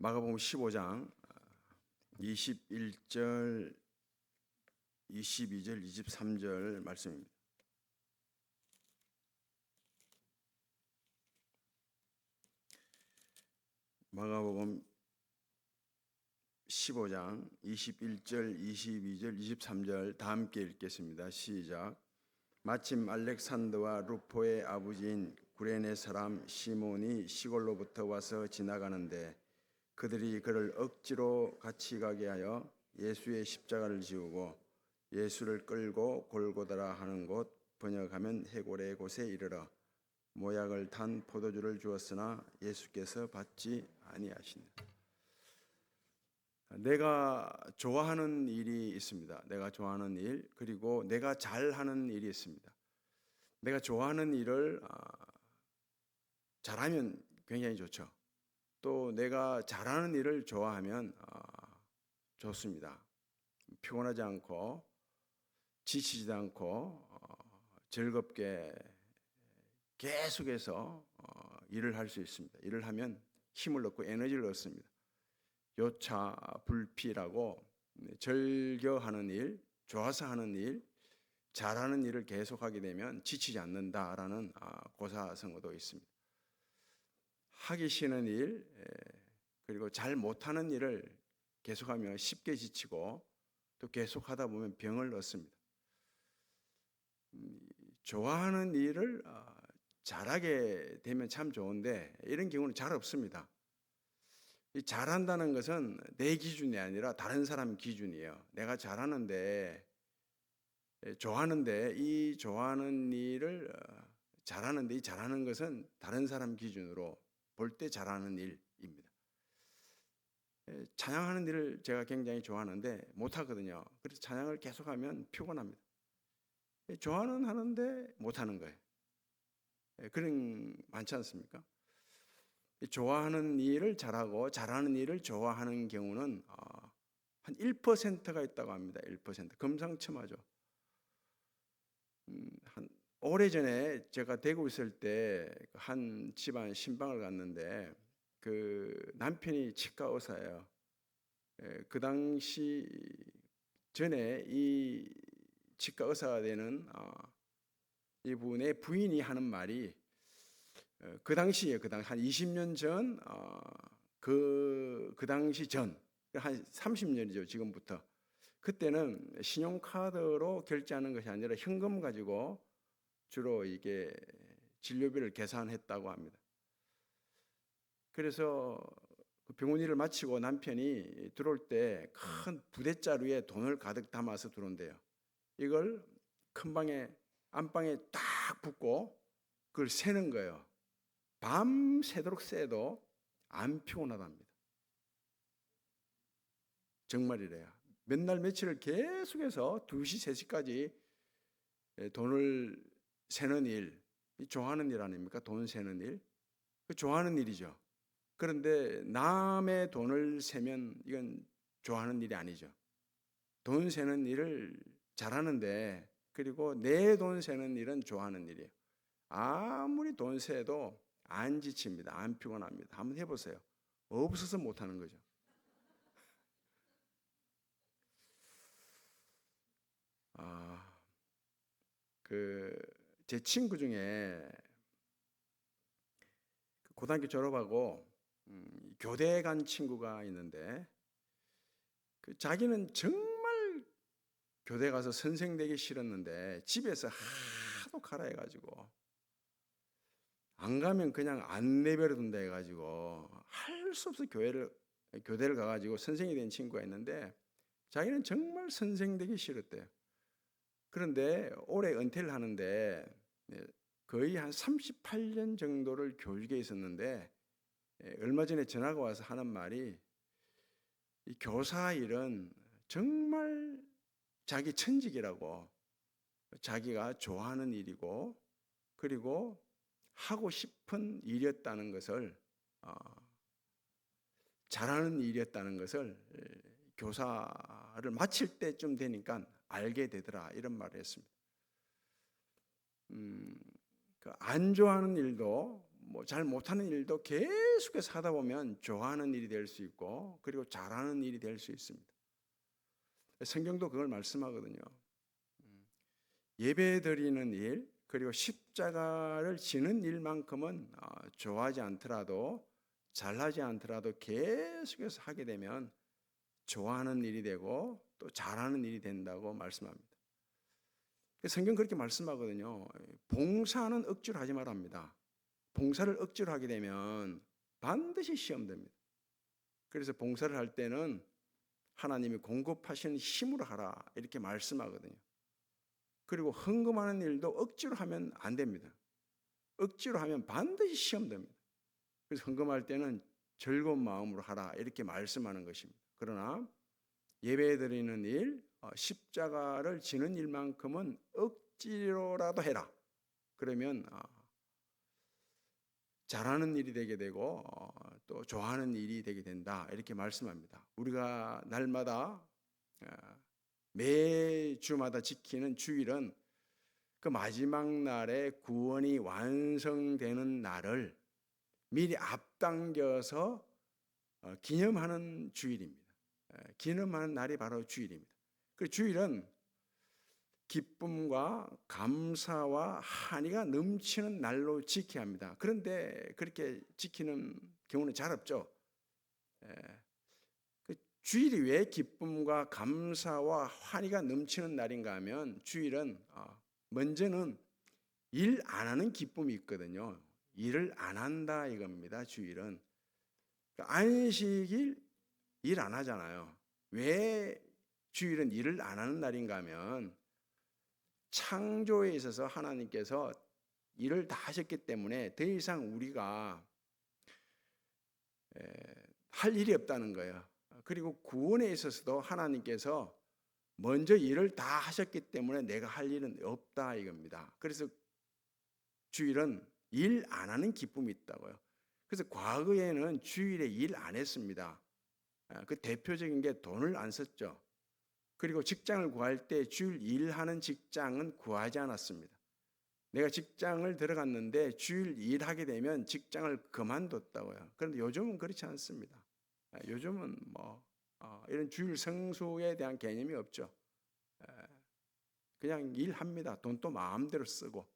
마가복음 15장 21절, 22절, 23절 말씀입니다. 마가복음 15장 21절, 22절, 23절 다 함께 읽겠습니다. 시작. 마침 알렉산더와 루포의 아버지인 구레네 사람 시몬이 시골로부터 와서 지나가는데 그들이 그를 억지로 같이 가게 하여 예수의 십자가를 지우고 예수를 끌고 골고다라 하는 곳, 번역하면 해골의 곳에 이르러 모약을 탄 포도주를 주었으나 예수께서 받지 아니하시니라. 내가 좋아하는 일이 있습니다. 내가 좋아하는 일, 그리고 내가 잘하는 일이 있습니다. 내가 좋아하는 일을 잘하면 굉장히 좋죠. 또 내가 잘하는 일을 좋아하면 좋습니다. 피곤하지 않고 지치지도 않고 즐겁게 계속해서 일을 할 수 있습니다. 일을 하면 힘을 얻고 에너지를 얻습니다. 요차 불피라고 즐겨하는 일, 좋아서 하는 일, 잘하는 일을 계속하게 되면 지치지 않는다라는 고사성어도 있습니다. 하기 싫은 일, 그리고 잘 못하는 일을 계속하면 쉽게 지치고 또 계속하다 보면 병을 얻습니다. 좋아하는 일을 잘하게 되면 참 좋은데 이런 경우는 잘 없습니다. 잘한다는 것은 내 기준이 아니라 다른 사람 기준이에요. 내가 잘하는데, 좋아하는데 이 좋아하는 일을 잘하는데 이 잘하는 것은 다른 사람 기준으로 볼 때 잘하는 일입니다. 찬양하는 일을 제가 굉장히 좋아하는데 못하거든요. 그래서 찬양을 계속하면 피곤합니다. 좋아는 하는데 못하는 거예요. 그런 많지 않습니까? 좋아하는 일을 잘하고 잘하는 일을 좋아하는 경우는 한 1%가 있다고 합니다. 1%. 금상첨화죠. 한 오래전에 제가 대구 있을 때 한 집안 신방을 갔는데 그 남편이 치과 의사예요. 그 당시 전에 이 치과 의사가 되는 이분의 부인이 하는 말이 그 당시에 한 20년 전, 그 당시 전, 한 30년이죠, 지금부터. 그때는 신용카드로 결제하는 것이 아니라 현금 가지고 주로 이게 진료비를 계산했다고 합니다. 그래서 그 병원 일을 마치고 남편이 들어올 때 큰 부대자루에 돈을 가득 담아서 들어온대요. 이걸 큰 방에, 안방에 딱 붓고 그걸 세는 거예요. 밤새도록 새도 안 피곤하답니다. 정말이래요. 몇 날 며칠을 계속해서 2시, 3시까지 돈을 세는 일, 좋아하는 일 아닙니까? 돈 세는 일. 좋아하는 일이죠. 그런데 남의 돈을 세면 이건 좋아하는 일이 아니죠. 돈 세는 일을 잘하는데, 그리고 내 돈 세는 일은 좋아하는 일이에요. 아무리 돈 세도 안 지칩니다. 안 피곤합니다. 한번 해보세요. 없어서 못하는 거죠. 제 친구 중에 고등학교 졸업하고 교대 간 친구가 있는데 자기는 정말 교대 가서 선생 되기 싫었는데 집에서 하도 가라 해가지고 안 가면 그냥 안 내버려 둔다 해가지고 할 수 없어 교대를 가가지고 선생이 된 친구가 있는데 자기는 정말 선생 되기 싫었대요. 그런데 올해 은퇴를 하는데 거의 한 38년 정도를 교육에 있었는데 얼마 전에 전화가 와서 하는 말이 이 교사 일은 정말 자기 천직이라고, 자기가 좋아하는 일이고 그리고 하고 싶은 일이었다는 것을, 잘하는 일이었다는 것을 교사를 마칠 때쯤 되니까 알게 되더라, 이런 말을 했습니다. 안 좋아하는 일도 뭐 잘 못하는 일도 계속해서 하다 보면 좋아하는 일이 될 수 있고 그리고 잘하는 일이 될 수 있습니다. 성경도 그걸 말씀하거든요. 예배 드리는 일 그리고 십자가를 지는 일만큼은 좋아하지 않더라도 잘하지 않더라도 계속해서 하게 되면 좋아하는 일이 되고 또 잘하는 일이 된다고 말씀합니다. 성경 그렇게 말씀하거든요. 봉사는 억지로 하지 말랍니다. 봉사를 억지로 하게 되면 반드시 시험됩니다. 그래서 봉사를 할 때는 하나님이 공급하시는 힘으로 하라 이렇게 말씀하거든요. 그리고 헌금하는 일도 억지로 하면 안 됩니다. 억지로 하면 반드시 시험됩니다. 그래서 헌금할 때는 즐거운 마음으로 하라 이렇게 말씀하는 것입니다. 그러나 예배 드리는 일, 십자가를 지는 일만큼은 억지로라도 해라. 그러면 잘하는 일이 되게 되고 또 좋아하는 일이 되게 된다 이렇게 말씀합니다. 우리가 날마다 매주마다 지키는 주일은 그 마지막 날에 구원이 완성되는 날을 미리 앞당겨서 기념하는 주일입니다. 기념하는 날이 바로 주일입니다. 그 주일은 기쁨과 감사와 한의가 넘치는 날로 지켜야 합니다. 그런데 그렇게 지키는 경우는 잘 없죠. 그 주일이 왜 기쁨과 감사와 환희가 넘치는 날인가 하면 주일은 먼저는 일 안 하는 기쁨이 있거든요. 일을 안 한다 이겁니다. 주일은 안식일 일 안 하잖아요. 왜 주일은 일을 안 하는 날인가 하면 창조에 있어서 하나님께서 일을 다 하셨기 때문에 더 이상 우리가 할 일이 없다는 거예요. 그리고 구원에 있어서도 하나님께서 먼저 일을 다 하셨기 때문에 내가 할 일은 없다 이겁니다. 그래서 주일은 일 안 하는 기쁨이 있다고요. 그래서 과거에는 주일에 일 안 했습니다. 그 대표적인 게 돈을 안 썼죠. 그리고 직장을 구할 때 주일 일하는 직장은 구하지 않았습니다. 내가 직장을 들어갔는데 주일 일하게 되면 직장을 그만뒀다고요. 그런데 요즘은 그렇지 않습니다. 요즘은 이런 주일 성수에 대한 개념이 없죠. 그냥 일합니다. 돈도 마음대로 쓰고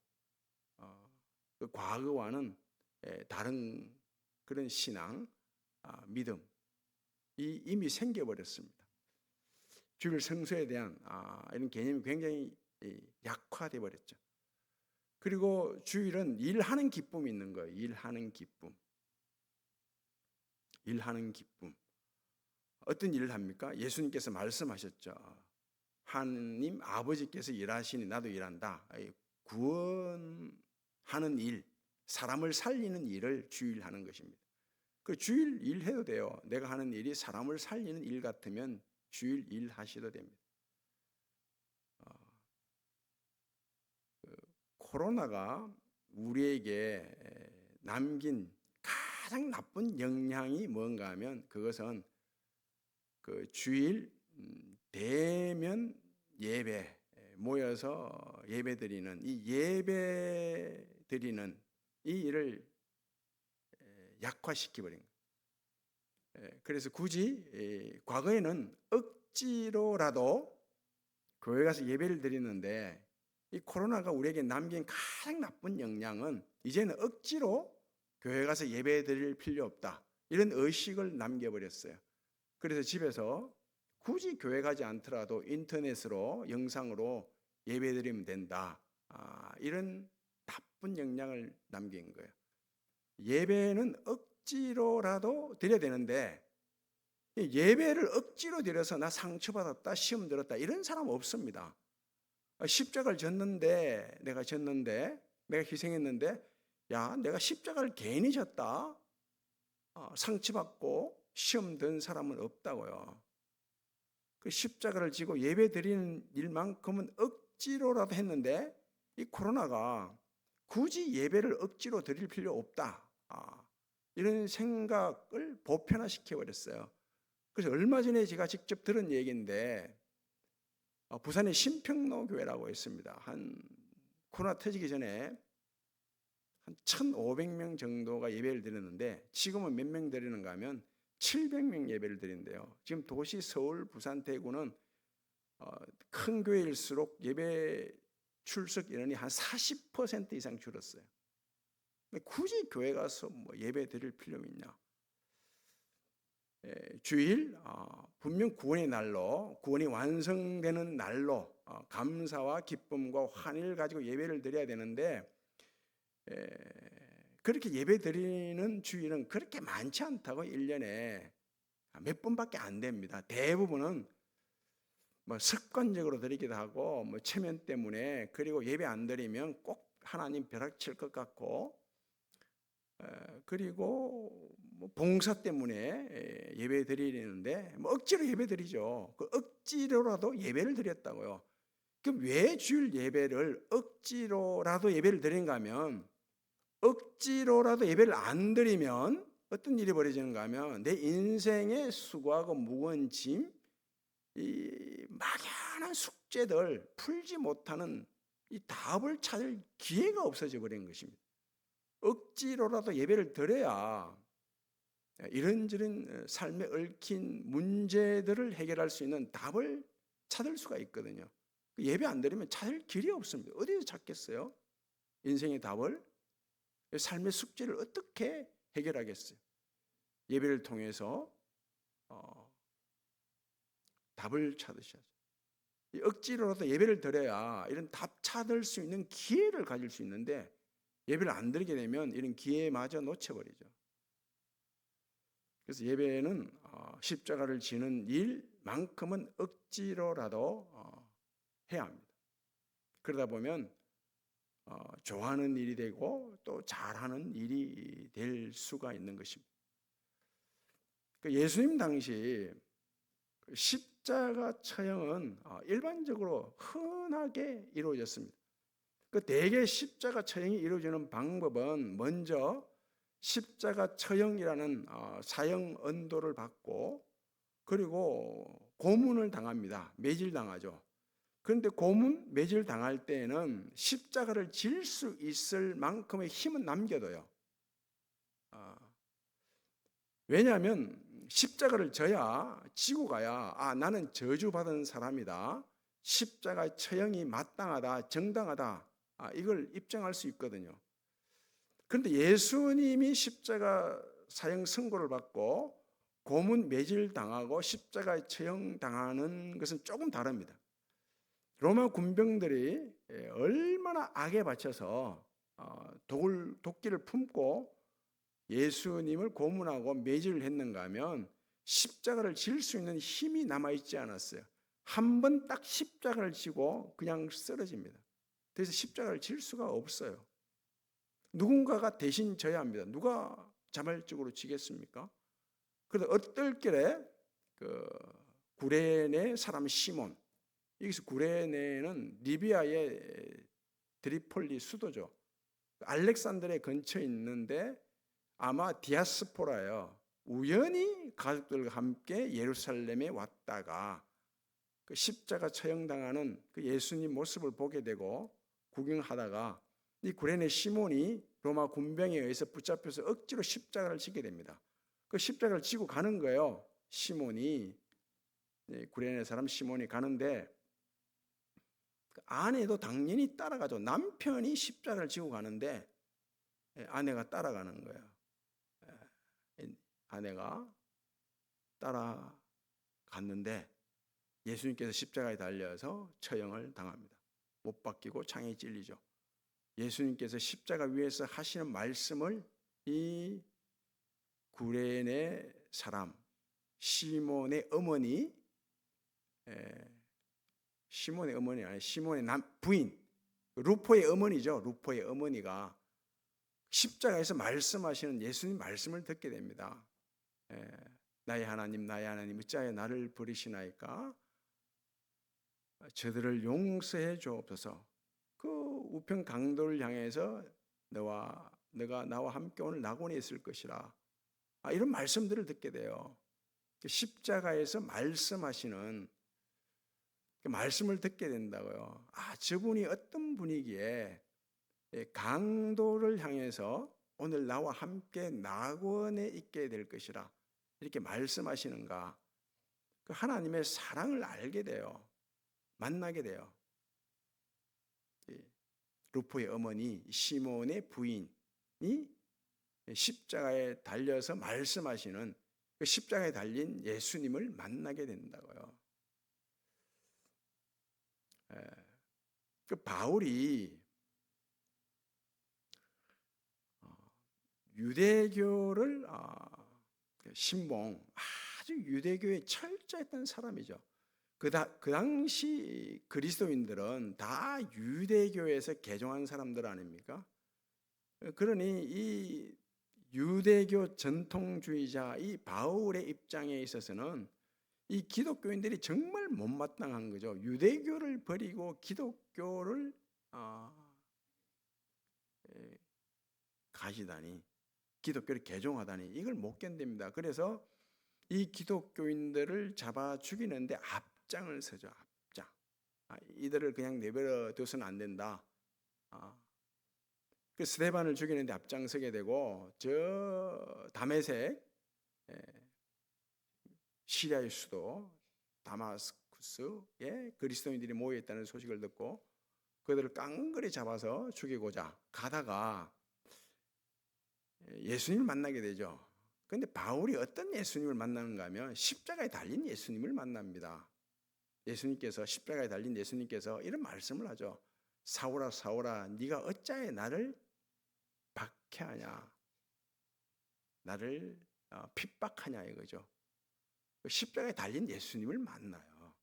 그 과거와는 다른 그런 신앙, 믿음이 이미 생겨버렸습니다. 주일 성수에 대한 이런 개념이 굉장히 약화돼 버렸죠. 그리고 주일은 일하는 기쁨이 있는 거예요. 일하는 기쁨. 일하는 기쁨. 어떤 일을 합니까? 예수님께서 말씀하셨죠. 하나님 아버지께서 일하시니 나도 일한다. 구원하는 일, 사람을 살리는 일을 주일 하는 것입니다. 그 주일 일해도 돼요. 내가 하는 일이 사람을 살리는 일 같으면 주일 일 하셔도 됩니다. 코로나가 우리에게 남긴 가장 나쁜 영향이 뭔가 하면 그것은 그 주일 대면 예배 모여서 예배 드리는 이 예배 드리는 이 일을 약화시켜 버린 거예요. 그래서 굳이 과거에는 억지로라도 교회 가서 예배를 드리는데 이 코로나가 우리에게 남긴 가장 나쁜 영향은 이제는 억지로 교회 가서 예배 드릴 필요 없다. 이런 의식을 남겨버렸어요. 그래서 집에서 굳이 교회 가지 않더라도 인터넷으로 영상으로 예배 드리면 된다. 이런 나쁜 영향을 남긴 거예요. 예배는 억지로라도 드려야 되는데 예배를 억지로 드려서 나 상처받았다, 시험 들었다 이런 사람 없습니다. 십자가를 졌는데 내가 희생했는데 야 내가 십자가를 괜히 졌다 상처받고 시험 든 사람은 없다고요. 그 십자가를 지고 예배 드리는 일만큼은 억지로라도 했는데 이 코로나가 굳이 예배를 억지로 드릴 필요 없다 이런 생각을 보편화시켜 버렸어요. 그래서 얼마 전에 제가 직접 들은 얘기인데 부산의 신평로 교회라고 있습니다. 한 코로나 터지기 전에 한 1,500명 정도가 예배를 드렸는데 지금은 몇 명 드리는가 하면 700명 예배를 드린대요. 지금 도시 서울, 부산, 대구는 큰 교회일수록 예배 출석 인원이 한 40% 이상 줄었어요. 굳이 교회 가서 뭐 예배 드릴 필요가 있냐? 주일 분명 구원의 날로, 구원이 완성되는 날로 감사와 기쁨과 환희를 가지고 예배를 드려야 되는데 그렇게 예배 드리는 주일은 그렇게 많지 않다고. 1년에 몇 번밖에 안 됩니다. 대부분은 뭐 습관적으로 드리기도 하고 뭐 체면 때문에, 그리고 예배 안 드리면 꼭 하나님 벼락칠 것 같고, 그리고 뭐 봉사 때문에 예배 드리는데 뭐 억지로 예배 드리죠. 그 억지로라도 예배를 드렸다고요. 그럼 왜 주일 예배를 억지로라도 예배를 드린가 하면, 억지로라도 예배를 안 드리면 어떤 일이 벌어지는가 하면 내 인생의 수고하고 무거운 짐, 이 막연한 숙제들 풀지 못하는 이 답을 찾을 기회가 없어져 버린 것입니다. 억지로라도 예배를 드려야 이런저런 삶에 얽힌 문제들을 해결할 수 있는 답을 찾을 수가 있거든요. 예배 안 드리면 찾을 길이 없습니다. 어디서 찾겠어요? 인생의 답을? 삶의 숙제를 어떻게 해결하겠어요? 예배를 통해서 답을 찾으셔야죠. 억지로라도 예배를 드려야 이런 답 찾을 수 있는 기회를 가질 수 있는데, 예배를 안 드리게 되면 이런 기회마저 놓쳐버리죠. 그래서 예배는 십자가를 지는 일만큼은 억지로라도 해야 합니다. 그러다 보면 좋아하는 일이 되고 또 잘하는 일이 될 수가 있는 것입니다. 예수님 당시 십자가 처형은 일반적으로 흔하게 이루어졌습니다. 대개 십자가 처형이 이루어지는 방법은 먼저 십자가 처형이라는 사형 언도를 받고, 그리고 고문을 당합니다. 매질당하죠. 그런데 고문, 매질 당할 때에는 십자가를 질 수 있을 만큼의 힘은 남겨둬요. 왜냐하면 십자가를 져야, 지고 가야 나는 저주받은 사람이다, 십자가 처형이 마땅하다, 정당하다, 이걸 입증할 수 있거든요. 그런데 예수님이 십자가 사형 선고를 받고 고문 매질 당하고 십자가에 처형당하는 것은 조금 다릅니다. 로마 군병들이 얼마나 악에 바쳐서 도끼를 품고 예수님을 고문하고 매질을 했는가 하면 십자가를 질 수 있는 힘이 남아있지 않았어요. 한 번 딱 십자가를 지고 그냥 쓰러집니다. 그래서 십자가를 질 수가 없어요. 누군가가 대신 져야 합니다. 누가 자발적으로 지겠습니까? 그래서 어떨결에 구레네 사람 시몬, 여기서 구레네는 리비아의 드리폴리 수도죠. 알렉산드리아 근처에 있는데 아마 디아스포라예요. 우연히 가족들과 함께 예루살렘에 왔다가 그 십자가 처형당하는 그 예수님 모습을 보게 되고 구경하다가 이 구레네 시몬이 로마 군병에 의해서 붙잡혀서 억지로 십자가를 지게 됩니다. 그 십자가를 지고 가는 거예요. 시몬이, 구레네 사람 시몬이 가는데 그 아내도 당연히 따라가죠. 남편이 십자가를 지고 가는데 아내가 따라가는 거예요. 아내가 따라갔는데 예수님께서 십자가에 달려서 처형을 당합니다. 못 박히고 창에 찔리죠. 예수님께서 십자가 위에서 하시는 말씀을 이 구레네 사람 시몬의 어머니, 시몬의 어머니 아니 시몬의 부인 루포의 어머니죠. 루포의 어머니가 십자가에서 말씀하시는 예수님 말씀을 듣게 됩니다. 나의 하나님 어찌하여 나를 버리시나이까? 저들을 용서해 주옵소서. 그 우편 강도를 향해서 너가 나와 함께 오늘 낙원에 있을 것이라. 이런 말씀들을 듣게 돼요. 십자가에서 말씀하시는 그 말씀을 듣게 된다고요. 저분이 어떤 분이기에 강도를 향해서 오늘 나와 함께 낙원에 있게 될 것이라 이렇게 말씀하시는가? 그 하나님의 사랑을 알게 돼요. 만나게 돼요. 루포의 어머니 시몬의 부인이 십자가에 달려서 말씀하시는 그 십자가에 달린 예수님을 만나게 된다고요. 그 바울이 유대교를 신봉, 아주 유대교에 철저했던 사람이죠. 그 당시 그리스도인들은 다 유대교에서 개종한 사람들 아닙니까? 그러니 이 유대교 전통주의자 이 바울의 입장에 있어서는 이 기독교인들이 정말 못마땅한 거죠. 유대교를 버리고 기독교를 가시다니, 기독교를 개종하다니 이걸 못 견딥니다. 그래서 이 기독교인들을 잡아 죽이는데 앞장을 서죠. 앞장. 이들을 그냥 내버려 둬서는 안 된다. 그 스데반을 죽이는데 앞장서게 되고 저 다메섹 시리아의 수도 다마스쿠스에 그리스도인들이 모여 있다는 소식을 듣고 그들을 깡그리 잡아서 죽이고자 가다가 예수님을 만나게 되죠. 그런데 바울이 어떤 예수님을 만나는가 하면 십자가에 달린 예수님을 만납니다. 예수님께서 십자가에 달린 예수님께서 이런 말씀을 하죠. 사울아 사울아 네가 어찌하여 나를 박해하냐, 나를 핍박하냐 이거죠. 십자가에 달린 예수님을 만나요.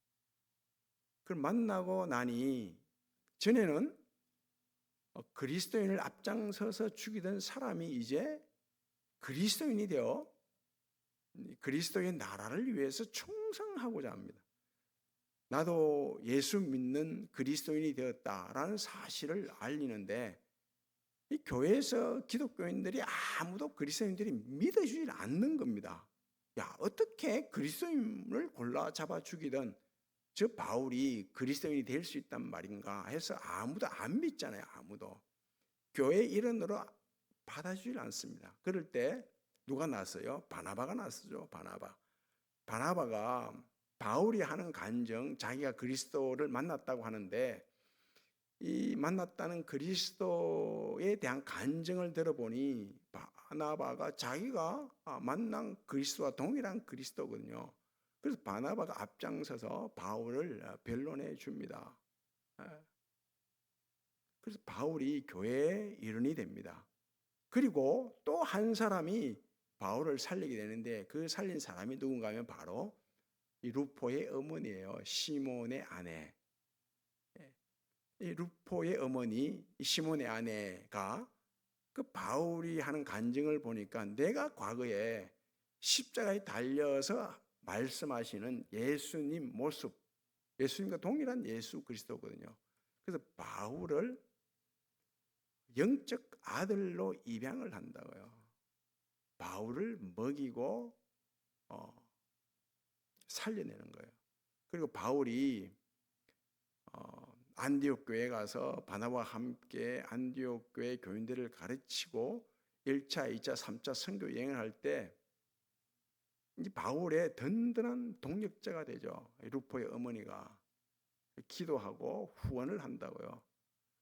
그걸 만나고 나니 전에는 그리스도인을 앞장서서 죽이던 사람이 이제 그리스도인이 되어 그리스도의 나라를 위해서 충성하고자 합니다. 나도 예수 믿는 그리스도인이 되었다라는 사실을 알리는데 이 교회에서 기독교인들이 아무도 그리스도인들이 믿어주지 않는 겁니다. 야, 어떻게 그리스도인을 골라 잡아 죽이던 저 바울이 그리스도인이 될 수 있단 말인가 해서 아무도 안 믿잖아요. 아무도. 교회 일원으로 받아주질 않습니다. 그럴 때 누가 났어요? 바나바가 났죠. 바나바가 바울이 하는 간증, 자기가 그리스도를 만났다고 하는데 이 만났다는 그리스도에 대한 간증을 들어보니 바나바가 자기가 만난 그리스도와 동일한 그리스도거든요. 그래서 바나바가 앞장서서 바울을 변론해 줍니다. 그래서 바울이 교회의 일원이 됩니다. 그리고 또 한 사람이 바울을 살리게 되는데 그 살린 사람이 누군가 하면 바로 이 루포의 어머니예요. 시몬의 아내. 이 루포의 어머니 시몬의 아내가 그 바울이 하는 간증을 보니까 내가 과거에 십자가에 달려서 말씀하시는 예수님 모습, 예수님과 동일한 예수 그리스도거든요. 그래서 바울을 영적 아들로 입양을 한다고요. 바울을 먹이고 살려내는 거예요. 그리고 바울이 안디옥 교회에 가서 바나바와 함께 안디옥 교회 교인들을 가르치고 1차, 2차, 3차 선교 여행을 할 때 바울의 든든한 동력자가 되죠. 루포의 어머니가 기도하고 후원을 한다고요.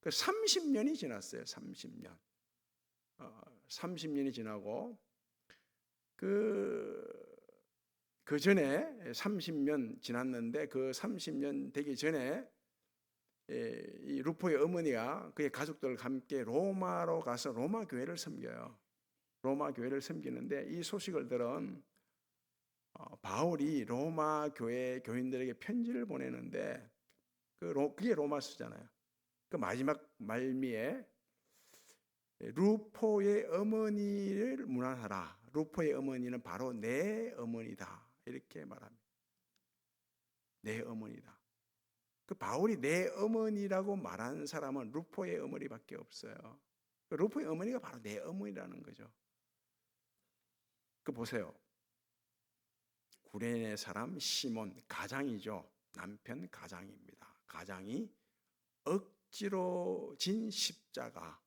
30년이 지났어요. 30년. 30년이 지나고 그 전에 30년 지났는데 그 30년 되기 전에 이 루포의 어머니가 그의 가족들과 함께 로마로 가서 로마 교회를 섬겨요. 로마 교회를 섬기는데 이 소식을 들은 바울이 로마 교회 교인들에게 편지를 보내는데 그게 로마서잖아요. 그 마지막 말미에 루포의 어머니를 문안하라. 루포의 어머니는 바로 내 어머니다. 이렇게 말합니다. 내 어머니다. 그 바울이 내 어머니라고 말하는 사람은 루포의 어머니밖에 없어요. 그 루포의 어머니가 바로 내 어머니라는 거죠. 그 보세요. 구레네 사람 시몬 가장이죠. 남편 가장입니다. 가장이 억지로 진 십자가,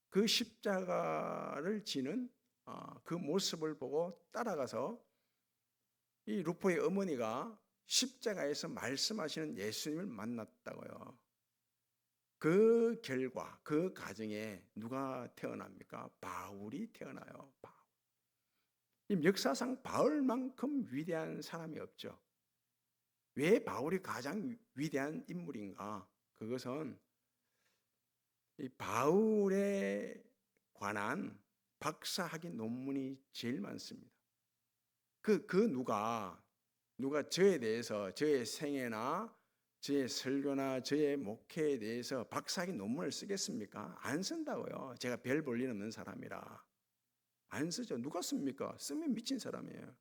그 십자가를 지는 그 모습을 보고 따라가서 이 루포의 어머니가 십자가에서 말씀하시는 예수님을 만났다고요. 그 결과, 그 가정에 누가 태어납니까? 바울이 태어나요. 이 역사상 바울만큼 위대한 사람이 없죠. 왜 바울이 가장 위대한 인물인가? 그것은 이 바울에 관한 박사학위 논문이 제일 많습니다. 누가 저에 대해서, 저의 생애나 저의 설교나 저의 목회에 대해서 박사학위 논문을 쓰겠습니까? 안 쓴다고요. 제가 별 볼 일 없는 사람이라. 안 쓰죠. 누가 씁니까? 쓰면 미친 사람이에요.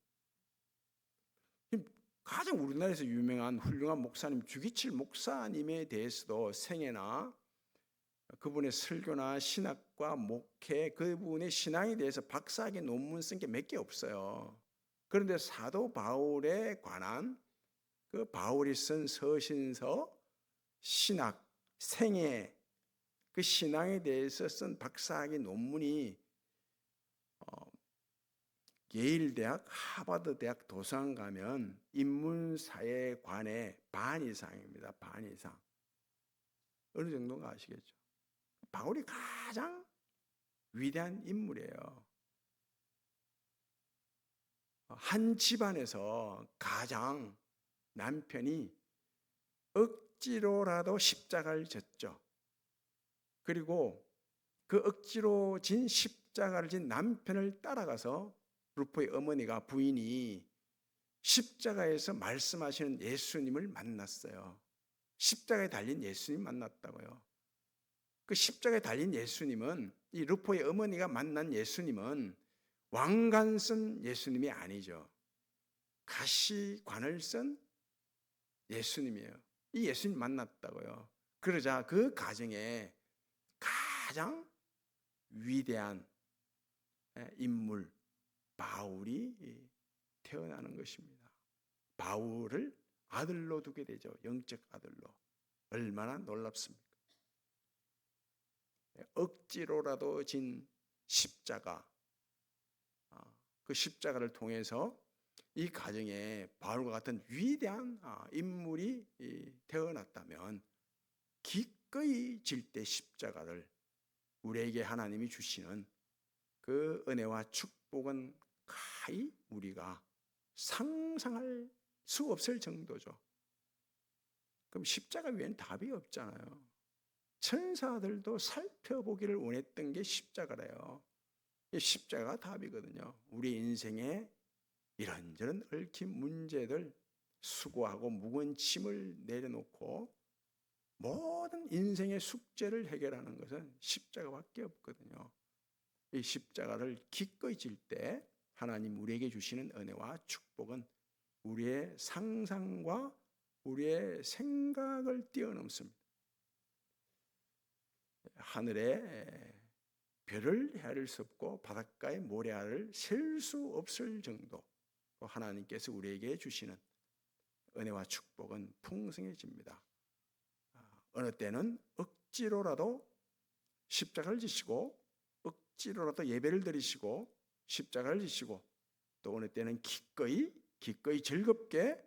가장 우리나라에서 유명한 훌륭한 목사님 주기칠 목사님에 대해서도 생애나 그분의 설교나 신학과 목회, 그분의 신앙에 대해서 박사학위 논문 쓴 게 몇 개 없어요. 그런데 사도 바울에 관한 그 바울이 쓴 서신서, 신학, 생애, 그 신앙에 대해서 쓴 박사학위 논문이 예일대학, 하버드대학 도서관 가면 인문사회관의 반 이상입니다. 반 이상. 어느 정도인가 아시겠죠? 바울이 가장 위대한 인물이에요. 한 집안에서 가장 남편이 억지로라도 십자가를 졌죠. 그리고 그 억지로 진 십자가를 진 남편을 따라가서 루포의 어머니가, 부인이 십자가에서 말씀하시는 예수님을 만났어요. 십자가에 달린 예수님 만났다고요. 그 십자가에 달린 예수님은, 이 루포의 어머니가 만난 예수님은 왕관 쓴 예수님이 아니죠. 가시관을 쓴 예수님이에요. 이 예수님 만났다고요. 그러자 그 가정에 가장 위대한 인물 바울이 태어나는 것입니다. 바울을 아들로 두게 되죠. 영적 아들로. 얼마나 놀랍습니까? 억지로라도 진 십자가, 그 십자가를 통해서 이 가정에 바울과 같은 위대한 인물이 태어났다면 기꺼이 질 때 십자가를 우리에게 하나님이 주시는 그 은혜와 축복은 가히 우리가 상상할 수 없을 정도죠. 그럼 십자가 외에는 답이 없잖아요. 천사들도 살펴보기를 원했던 게 십자가래요. 십자가가 답이거든요. 우리 인생에 이런저런 얽힌 문제들, 수고하고 무거운 짐을 내려놓고 모든 인생의 숙제를 해결하는 것은 십자가밖에 없거든요. 이 십자가를 기꺼이 질 때 하나님 우리에게 주시는 은혜와 축복은 우리의 상상과 우리의 생각을 뛰어넘습니다. 하늘에 별을 헤아릴 수 없고 바닷가의 모래알을 셀 수 없을 정도 하나님께서 우리에게 주시는 은혜와 축복은 풍성해집니다. 어느 때는 억지로라도 십자가를 지시고 억지로라도 예배를 드리시고 십자가를 지시고 또 어느 때는 기꺼이 즐겁게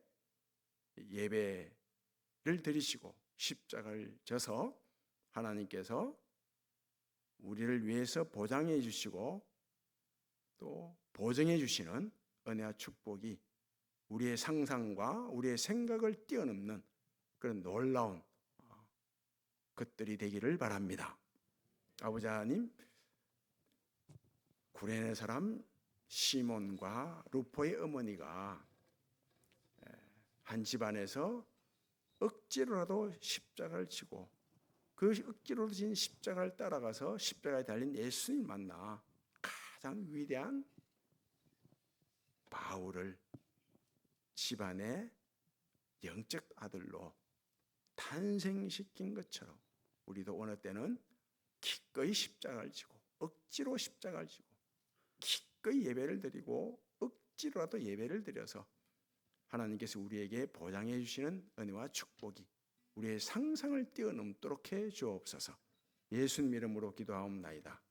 예배를 드리시고 십자가를 져서 하나님께서 우리를 위해서 보장해 주시고 또 보증해 주시는 은혜와 축복이 우리의 상상과 우리의 생각을 뛰어넘는 그런 놀라운 것들이 되기를 바랍니다. 아버지 하나님, 구레네 사람 시몬과 루포의 어머니가 한 집안에서 억지로라도 십자가를 지고 그 억지로 진 십자가를 따라가서 십자가에 달린 예수님을 만나 가장 위대한 바울을 집안의 영적 아들로 탄생시킨 것처럼 우리도 어느 때는 기꺼이 십자가를 지고 억지로 십자가를 지고 기꺼이 예배를 드리고 억지로라도 예배를 드려서 하나님께서 우리에게 보장해 주시는 은혜와 축복이 우리의 상상을 뛰어넘도록 해 주옵소서. 예수님 이름으로 기도하옵나이다.